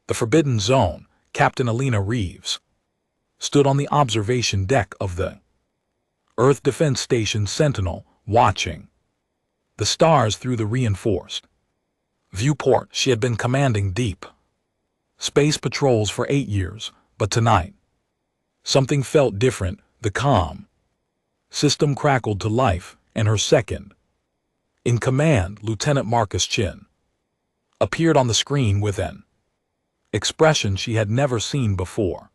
The Forbidden Zone, Captain Alina Reeves, stood on the observation deck of the Earth Defense Station Sentinel, watching the stars through the reinforced viewport. She had been commanding deep space patrols for 8 years, but tonight, something felt different. The comm system crackled to life, and her second in command, Lieutenant Marcus Chin, appeared on the screen with an expression she had never seen before.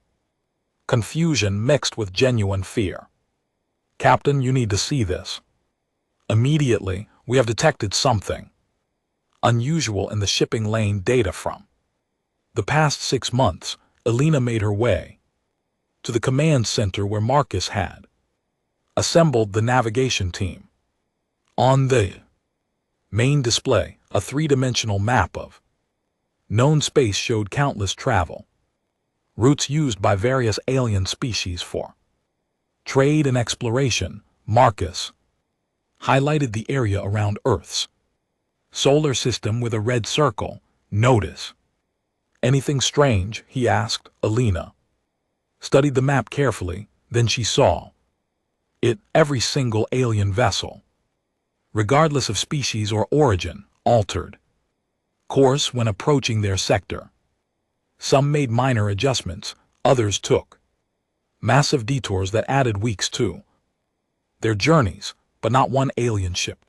Confusion mixed with genuine fear. "Captain, you need to see this. Immediately, we have detected something unusual in the shipping lane data from the past 6 months." Alina made her way to the command center where Marcus had assembled the navigation team. On the main display, a 3-dimensional map of known space showed countless travel routes used by various alien species for trade and exploration. Marcus highlighted the area around Earth's solar system with a red circle. "Notice anything strange?" he asked. Alina studied the map carefully, then she saw it. Every single alien vessel, regardless of species or origin, altered course when approaching their sector. Some made minor adjustments, others took massive detours that added weeks to their journeys, but not one alien ship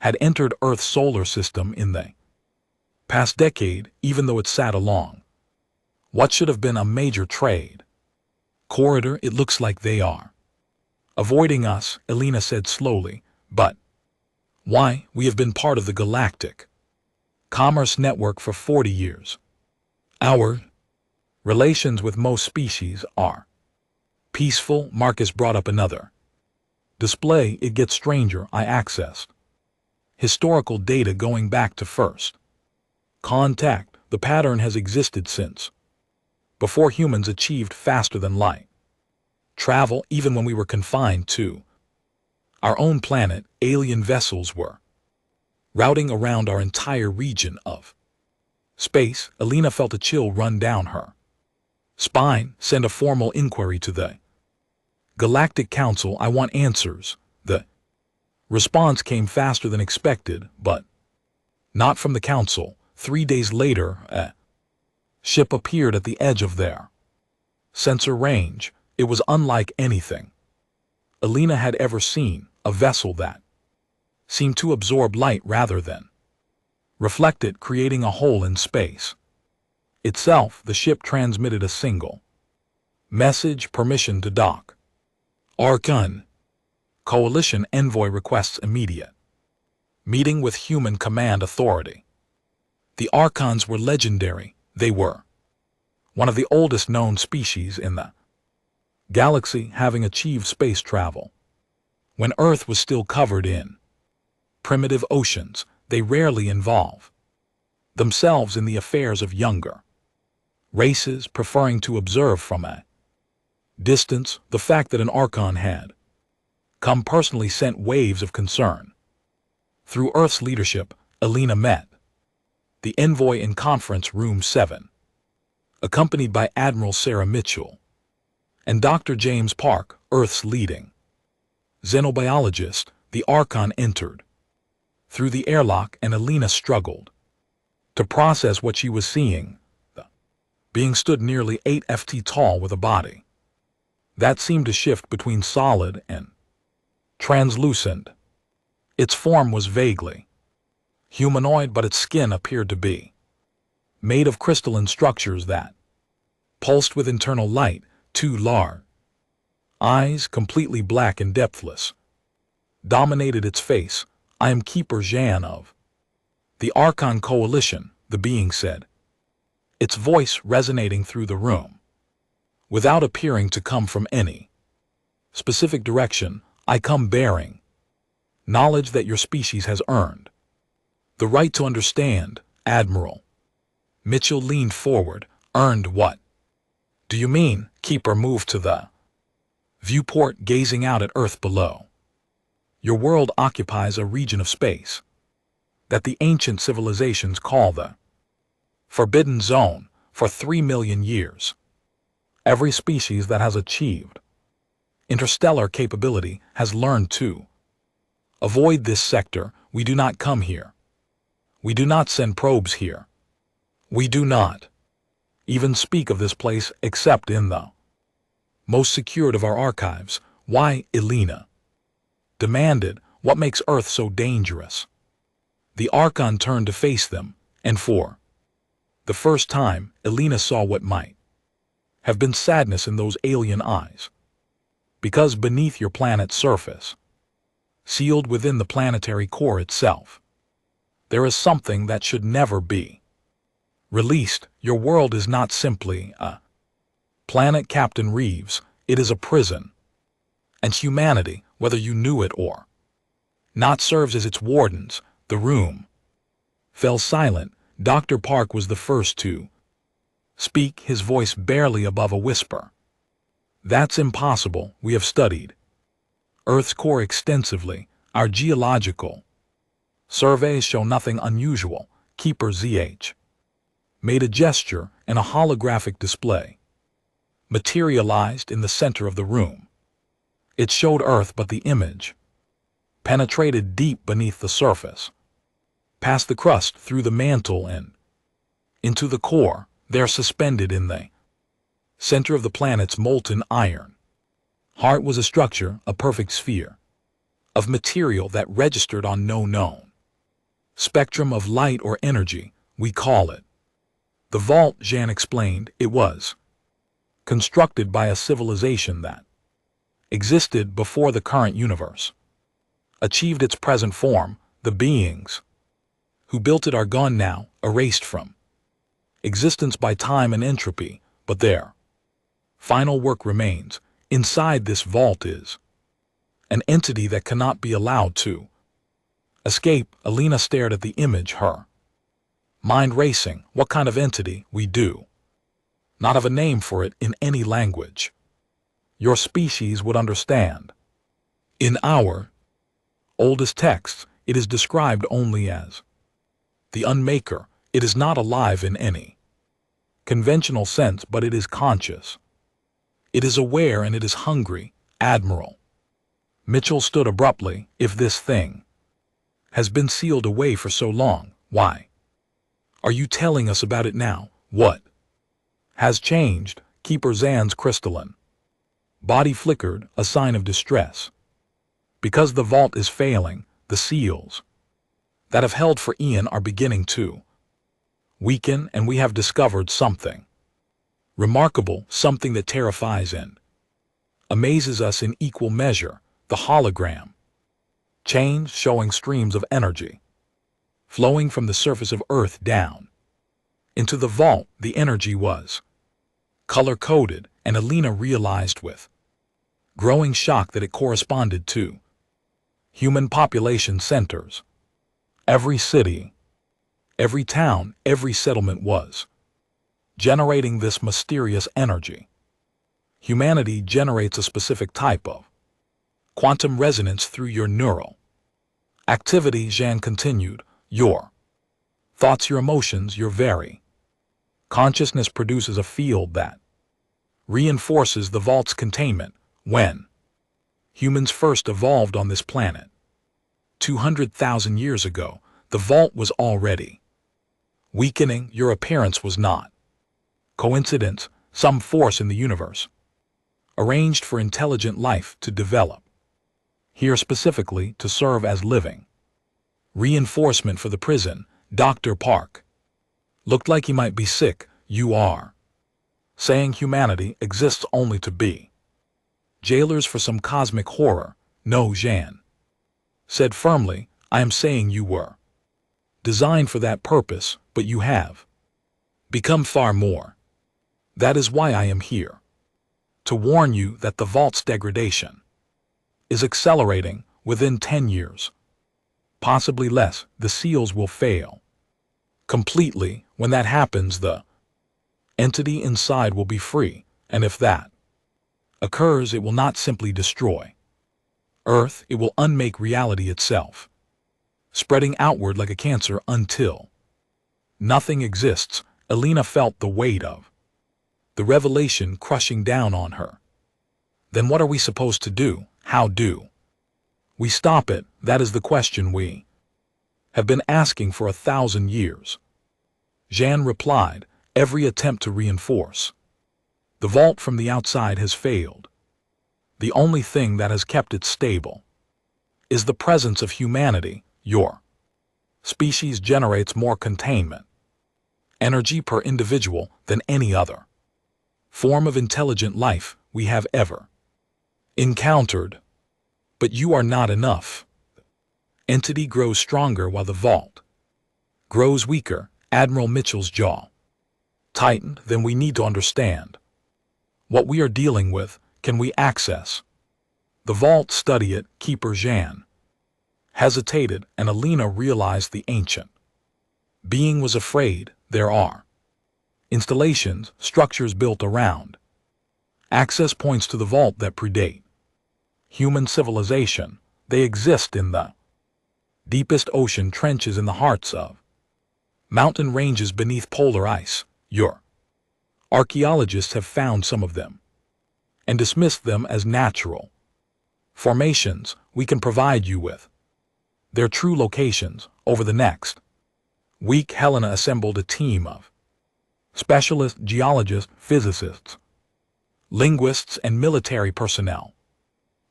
had entered Earth's solar system in the past decade, even though it sat along what should have been a major trade corridor. "It looks like they are avoiding us," Alina said slowly. "But why? We have been part of the galactic commerce network for 40 years. Our relations with most species are peaceful." Marcus brought up another display. "It gets stranger. I accessed historical data going back to first contact. The pattern has existed since before humans achieved faster than light travel. Even when we were confined to our own planet, alien vessels were routing around our entire region of space." Alina felt a chill run down her spine. "Send a formal inquiry to the Galactic Council. I want answers." The response came faster than expected, but not from the Council. 3 days later, a ship appeared at the edge of their sensor range. It was unlike anything Alina had ever seen, a vessel that seemed to absorb light rather than reflect it, creating a hole in space itself. The ship transmitted a single message: permission to dock. Archon Coalition envoy requests immediate meeting with human command authority. The Archons were legendary. They were one of the oldest known species in the galaxy, having achieved space travel when Earth was still covered in primitive oceans. They rarely involve themselves in the affairs of younger races, preferring to observe from a distance. The fact that an Archon had come personally sent waves of concern through Earth's leadership. Alina met the envoy in conference room 7, accompanied by Admiral Sarah Mitchell and Dr. James Park, Earth's leading xenobiologist. The Archon entered through the airlock, and Alina struggled to process what she was seeing. The being stood nearly 8 ft tall with a body that seemed to shift between solid and translucent. Its form was vaguely humanoid, but its skin appeared to be made of crystalline structures that pulsed with internal light. 2 large eyes, completely black and depthless, dominated its face. "I am Keeper Zhan of the Archon Coalition," the being said, its voice resonating through the room without appearing to come from any specific direction. "I come bearing knowledge that your species has earned the right to understand." Admiral Mitchell leaned forward. "Earned what do you mean?" Keeper moved to the viewport, gazing out at Earth below. "Your world occupies a region of space that the ancient civilizations call the Forbidden Zone. for 3 million years. Every species that has achieved interstellar capability has learned to avoid this sector. We do not come here. We do not send probes here. We do not even speak of this place except in the most secured of our archives. Why, Elena demanded, what makes Earth so dangerous? The Archon turned to face them, and for the first time, Elena saw what might have been sadness in those alien eyes. Because beneath your planet's surface, sealed within the planetary core itself, there is something that should never be released. Your world is not simply a planet, Captain Reeves, it is a prison. And humanity, whether you knew it or not, serves as its wardens. The room fell silent. Dr. Park was the first to speak, his voice barely above a whisper. That's impossible. We have studied Earth's core extensively. Our geological surveys show nothing unusual. Keeper ZH made a gesture, and a holographic display materialized in the center of the room. It showed Earth, but the image penetrated deep beneath the surface, past the crust, through the mantle, and into the core. There, suspended in the center of the planet's molten iron heart, was a structure, a perfect sphere of material that registered on no known spectrum of light or energy. We call it the vault, Jean explained. It was constructed by a civilization that existed before the current universe achieved its present form. The beings who built it are gone now, erased from existence by time and entropy, but their final work remains. Inside this vault is an entity that cannot be allowed to escape. Elena stared at the image, her mind racing. What kind of entity? We do not have a name for it in any language your species would understand. In our oldest texts, it is described only as the Unmaker. It is not alive in any conventional sense, but it is conscious. It is aware, and it is hungry. Admiral Mitchell stood abruptly. If this thing has been sealed away for so long, why are you telling us about it now? What has changed? Keeper Zan's crystalline body flickered, a sign of distress. Because the vault is failing, the seals that have held for Ian are beginning to weaken, and we have discovered something remarkable, something that terrifies and amazes us in equal measure. The hologram changed, showing streams of energy flowing from the surface of Earth down into the vault. The energy was color-coded, and Elena realized with growing shock that it corresponded to human population centers. Every city, every town, every settlement was generating this mysterious energy. Humanity generates a specific type of quantum resonance through your neural activity, Jean continued. Your thoughts, your emotions, your very consciousness produces a field that reinforces the vault's containment. When humans first evolved on this planet 200,000 years ago, the vault was already weakening. Your appearance was not coincidence, some force in the universe arranged for intelligent life to develop here, specifically to serve as living reinforcement for the prison. Dr. Park looked like he might be sick. You are saying humanity exists only to be jailers for some cosmic horror? No, Jean said firmly. I am saying you were designed for that purpose, but you have become far more. That is why I am here, to warn you that the vault's degradation is accelerating. Within 10 years, possibly less, the seals will fail completely. When that happens, the entity inside will be free, and if that occurs, it will not simply destroy Earth, it will unmake reality itself, spreading outward like a cancer until nothing exists. Alina felt the weight of the revelation crushing down on her. Then what are we supposed to do? How do we stop it? That is the question we have been asking for 1,000 years. Jeanne replied, every attempt to reinforce the vault from the outside has failed. The only thing that has kept it stable is the presence of humanity. Your species generates more containment energy per individual than any other form of intelligent life we have ever encountered. But you are not enough. Entity grows stronger while the vault grows weaker. Admiral Mitchell's jaw tightened. Then we need to understand what we are dealing with. Can we access the vault? Study it. Keeper Jeanne hesitated, and Alina realized the ancient being was afraid. There are installations, structures built around access points to the vault that predate human civilization. They exist in the deepest ocean trenches, in the hearts of mountain ranges beneath polar ice. Your archaeologists have found some of them and dismissed them as natural formations. We can provide you with their true locations. Over the next week, Helena assembled a team of specialists, geologists, physicists, linguists, and military personnel.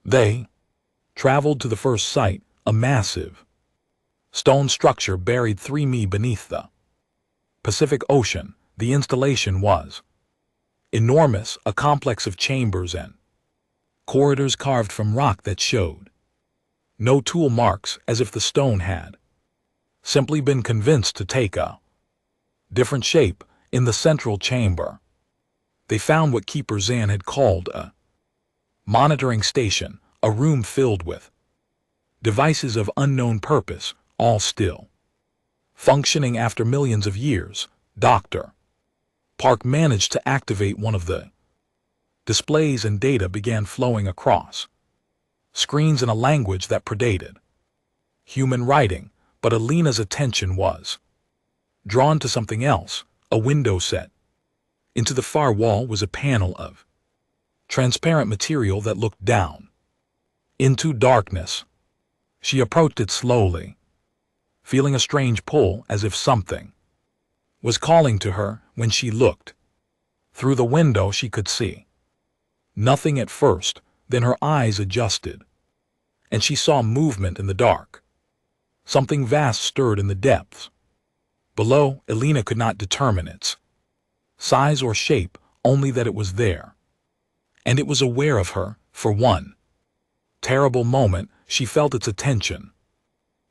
They traveled to the first site, a massive stone structure buried 3 mi beneath the Pacific Ocean. The installation was enormous, a complex of chambers and corridors carved from rock that showed no tool marks, as if the stone had simply been convinced to take a different shape. In the central chamber, they found what Keeper Jeanne had called a monitoring station, a room filled with devices of unknown purpose, all still functioning after millions of years. Dr. Park managed to activate one of the displays, and data began flowing across screens in a language that predated human writing. But Alina's attention was drawn to something else. A window set into the far wall was a panel of transparent material that looked down into darkness. She approached it slowly, feeling a strange pull, as if something was calling to her. When she looked through the window, she could see nothing at first. Then her eyes adjusted, and she saw movement in the dark. Something vast stirred in the depths below. Alina could not determine its size or shape, only that it was there, and it was aware of her. For one terrible moment, she felt its attention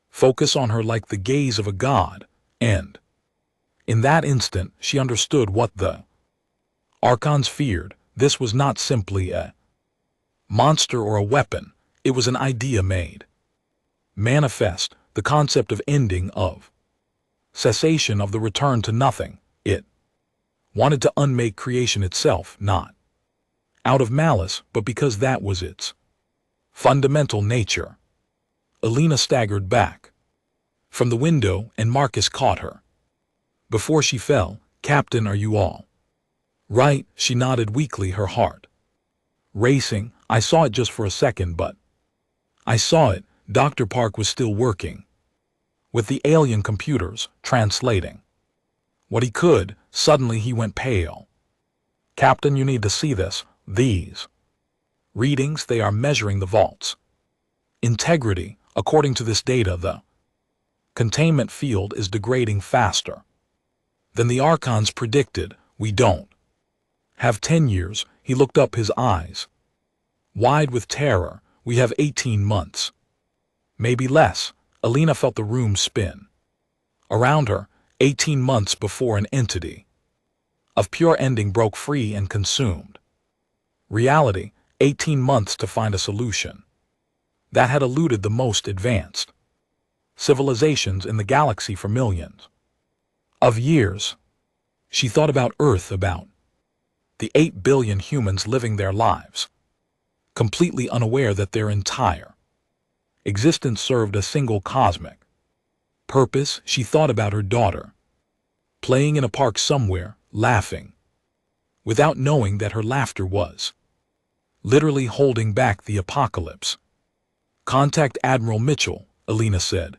focus on her like the gaze of a god, and in that instant she understood what the Archons feared. This was not simply a monster or a weapon. It was an idea made manifest, the concept of ending, of cessation, of the return to nothing. It wanted to unmake creation itself, not out of malice, but because that was its fundamental nature. Alina staggered back from the window, and Marcus caught her before she fell. Captain, are you all right? She nodded weakly, her heart racing. I saw it just for a second, but I saw it. Dr. Park was still working with the alien computers, translating what he could. Suddenly he went pale. Captain, you need to see this. These readings, they are measuring the vault's integrity. According to this data, the containment field is degrading faster than the Archons predicted. We don't have 10 years. He looked up, his eyes wide with terror. We have 18 months. Maybe less. Alina felt the room spin around her. 18 months before an entity of pure ending broke free and consumed reality. 18 months to find a solution that had eluded the most advanced civilizations in the galaxy for millions of years. She thought about Earth, about the 8 billion humans living their lives, completely unaware that their entire existence served a single cosmic purpose. She thought about her daughter, playing in a park somewhere, laughing, without knowing that her laughter was literally holding back the apocalypse. "Contact Admiral Mitchell," Alina said,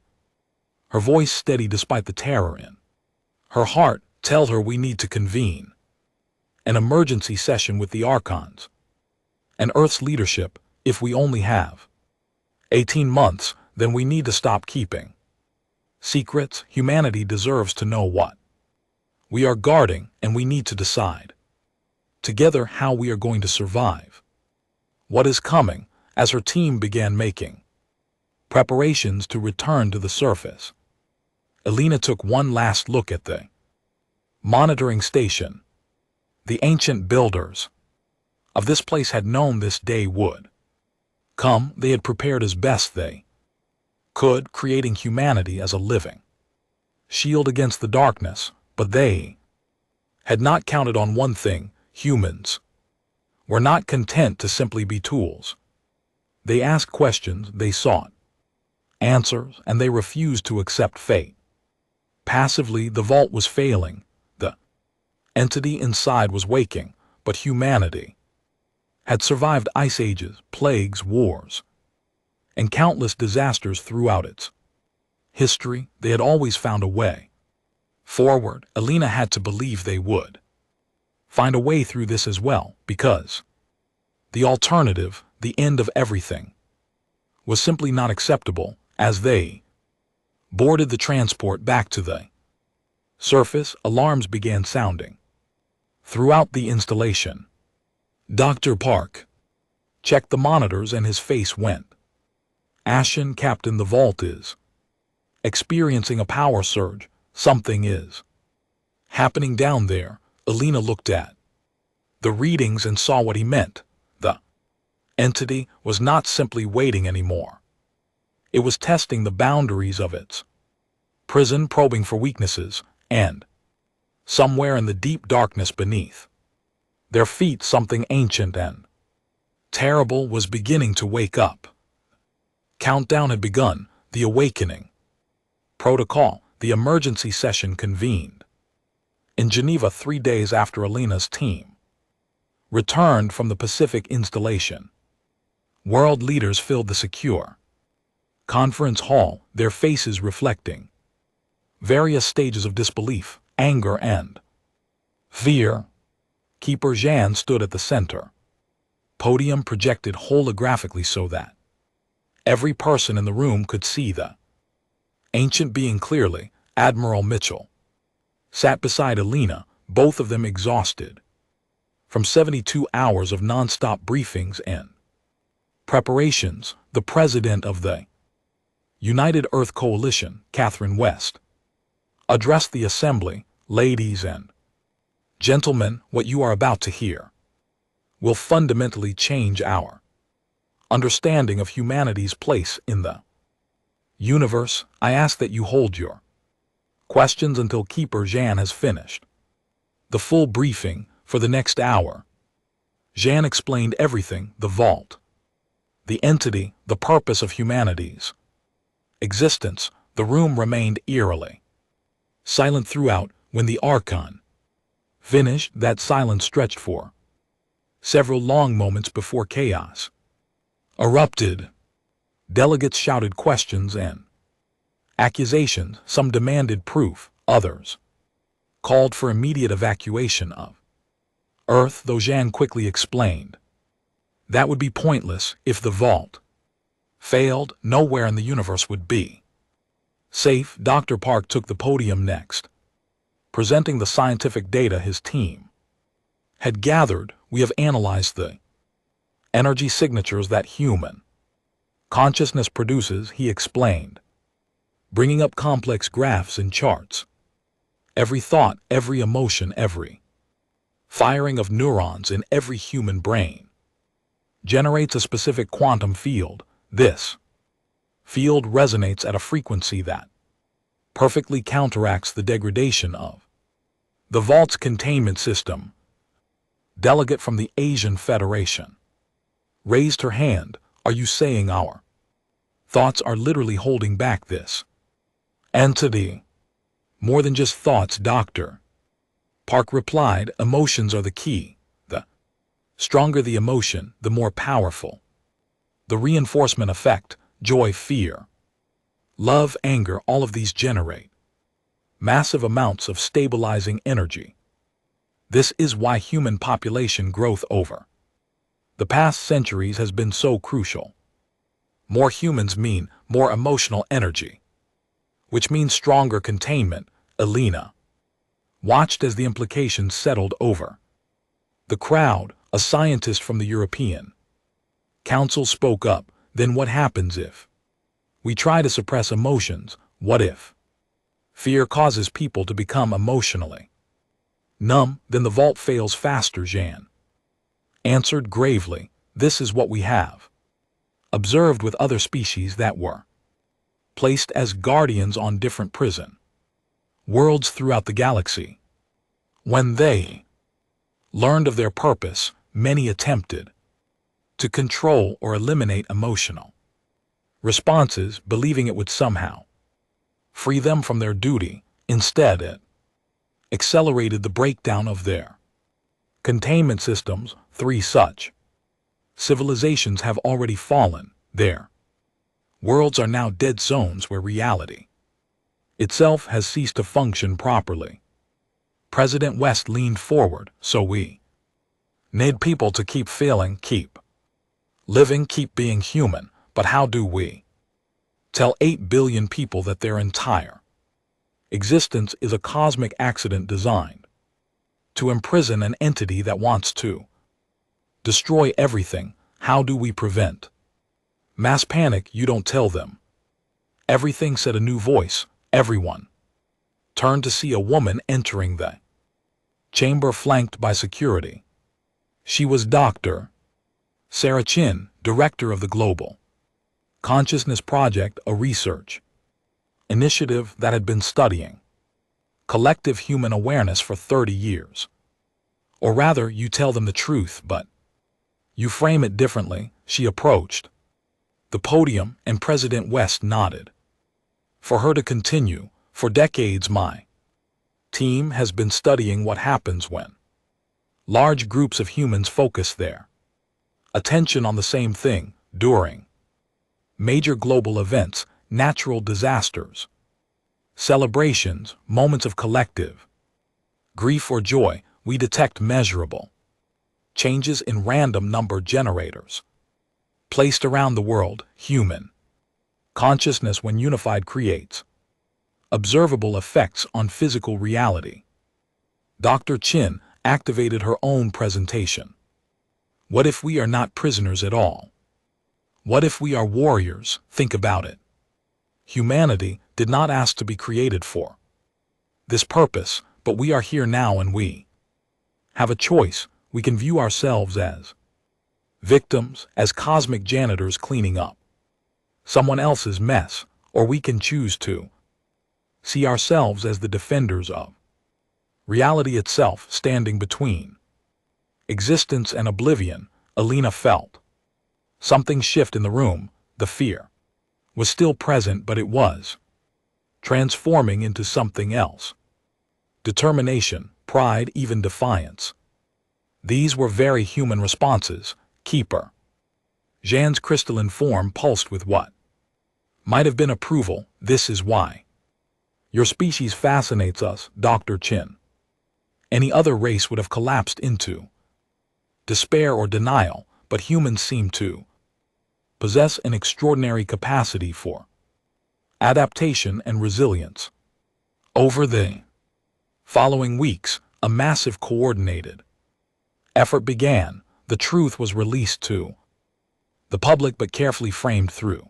her voice steady despite the terror in her heart. "Tell her we need to convene an emergency session with the Archons and Earth's leadership. If we only have 18 months, then we need to stop keeping secrets. Humanity deserves to know what we are guarding, and we need to decide together how we are going to survive what is coming." As her team began making preparations to return to the surface, Alina took one last look at the monitoring station. The ancient builders of this place had known this day would come. They had prepared as best they could, creating humanity as a living shield against the darkness. But they had not counted on one thing: humans were not content to simply be tools. They asked questions, they sought answers, and they refused to accept fate. Passively, the vault was failing. The entity inside was waking, but humanity had survived ice ages, plagues, wars, and countless disasters throughout its history. They had always found a way forward. Alina had to believe they would find a way through this as well, because the alternative, the end of everything, was simply not acceptable. As they boarded the transport back to the surface, alarms began sounding throughout the installation. Dr. Park checked the monitors and his face went ashen. "Captain, the vault is experiencing a power surge. Something is happening down there." Alina looked at the readings and saw what he meant. The entity was not simply waiting anymore. It was testing the boundaries of its prison, probing for weaknesses, and somewhere in the deep darkness beneath their feet, something ancient and terrible was beginning to wake up. Countdown had begun. The awakening protocol. The emergency session convened in Geneva 3 days after Alina's team returned from the Pacific installation. World leaders filled the secure conference hall, their faces reflecting various stages of disbelief, anger, and fear. Keeper Jean stood at the center podium, projected holographically so that every person in the room could see the ancient being clearly. Admiral Mitchell sat beside Alina, both of them exhausted from 72 hours of non-stop briefings and preparations. The president of the United Earth Coalition, Catherine West, addressed the assembly. "Ladies and gentlemen, what you are about to hear will fundamentally change our understanding of humanity's place in the universe. I ask that you hold your questions until Keeper Jean has finished the full briefing. For the next hour, Jean explained everything: the vault, the entity, the purpose of humanity's existence. The room remained eerily silent throughout. When the Archon finished, that silence stretched for several long moments before chaos erupted. Delegates shouted questions and accusations. Some demanded proof, others called for immediate evacuation of Earth, though Jean quickly explained that would be pointless. If the vault failed, nowhere in the universe would be safe. Dr. Park took the podium next, presenting the scientific data his team had gathered. "We have analyzed the energy signatures that human consciousness produces," he explained, bringing up complex graphs and charts. "Every thought, every emotion, every firing of neurons in every human brain generates a specific quantum field. This field resonates at a frequency that perfectly counteracts the degradation of the vault's containment system." Delegate from the Asian Federation raised her hand. "Are you saying our thoughts are literally holding back this entity?" More than just thoughts, Doctor. Park replied, emotions are the key. The stronger the emotion, the more powerful. The reinforcement effect, joy, fear, love, anger, all of these generate massive amounts of stabilizing energy. This is why human population growth over the past centuries has been so crucial. More humans mean more emotional energy, which means stronger containment. Alina watched as the implications settled over the crowd. A scientist from the European Council spoke up. Then what happens if we try to suppress emotions? What if fear causes people to become emotionally numb? Then the vault fails faster. Jean answered gravely, this is what we have observed with other species that were placed as guardians on different prison worlds throughout the galaxy. When they learned of their purpose, many attempted to control or eliminate emotional responses, believing it would somehow free them from their duty. Instead, it accelerated the breakdown of their containment systems. 3 such civilizations have already fallen. Their worlds are now dead zones where reality itself has ceased to function properly. President West leaned forward. So we need people to keep feeling, keep living, keep being human. But how do we tell 8 billion people that their entire existence is a cosmic accident designed to imprison an entity that wants to destroy everything? How do we prevent mass panic? You don't tell them everything, said a new voice. Everyone turned to see a woman entering the chamber flanked by security. She was Dr. Sarah Chin, director of the Global Consciousness Project, a research initiative that had been studying collective human awareness for 30 years. Or rather, you tell them the truth, but you frame it differently. She approached the podium, and President West nodded for her to continue. For decades, my team has been studying what happens when large groups of humans focus their attention on the same thing during major global events, natural disasters, celebrations, moments of collective grief or joy. We detect measurable changes in random number generators placed around the world. Human consciousness, when unified, creates observable effects on physical reality. Dr. Chin activated her own presentation. What if we are not prisoners at all? What if we are warriors? Think about it. Humanity did not ask to be created for this purpose, but we are here now and we have a choice. We can view ourselves as victims, as cosmic janitors cleaning up someone else's mess, or we can choose to see ourselves as the defenders of reality itself, standing between existence and oblivion. Alina felt something shift in the room. The fear was still present, but it was transforming into something else. Determination, pride, even defiance. These were very human responses. Keeper Jean's crystalline form pulsed with what might have been approval. This is why your species fascinates us, Dr. Chin. Any other race would have collapsed into despair or denial, but humans seem to possess an extraordinary capacity for adaptation and resilience. Over the following weeks, a massive coordinated effort began. The truth was released to the public, but carefully framed through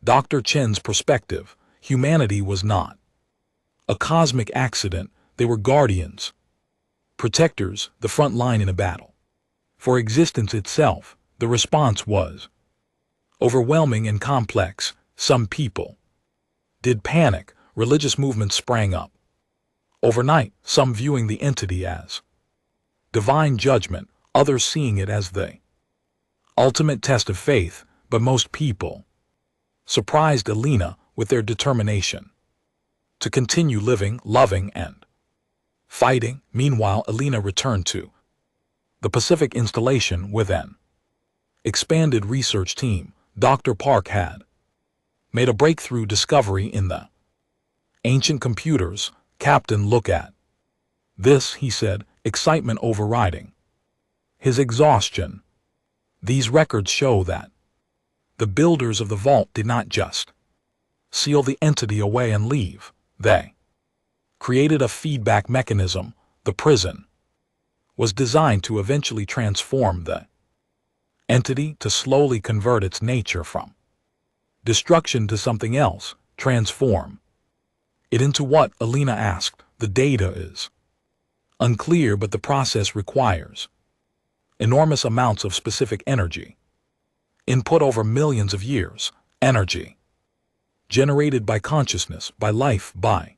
Dr. Chen's perspective. Humanity was not a cosmic accident. They were guardians, protectors, the front line in a battle for existence itself. The response was overwhelming and complex. Some people did panic. Religious movements sprang up overnight, some viewing the entity as divine judgment, others seeing it as the ultimate test of faith. But most people surprised Alina with their determination. to continue living, loving, and fighting. Meanwhile, Alina returned to the Pacific installation with an expanded research team. Dr. Park had made a breakthrough discovery in the ancient computers. Captain, look at this, he said, excitement overriding his exhaustion. These records show that the builders of the vault did not just seal the entity away and leave. They created a feedback mechanism. The prison was designed to eventually transform the entity, to slowly convert its nature from destruction to something else, transform it into what? Alina asked. The data is unclear, but the process requires enormous amounts of specific energy, input over millions of years, energy generated by consciousness, by life, by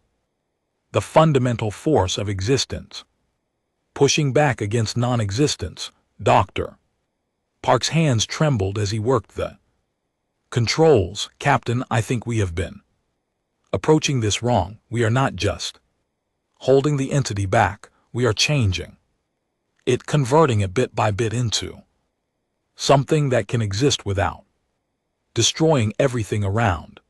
the fundamental force of existence, pushing back against non-existence. Dr. Park's hands trembled as he worked the controls. Captain, I think we have been approaching this wrong. We are not just holding the entity back, we are changing it, converting it bit by bit into something that can exist without destroying everything around.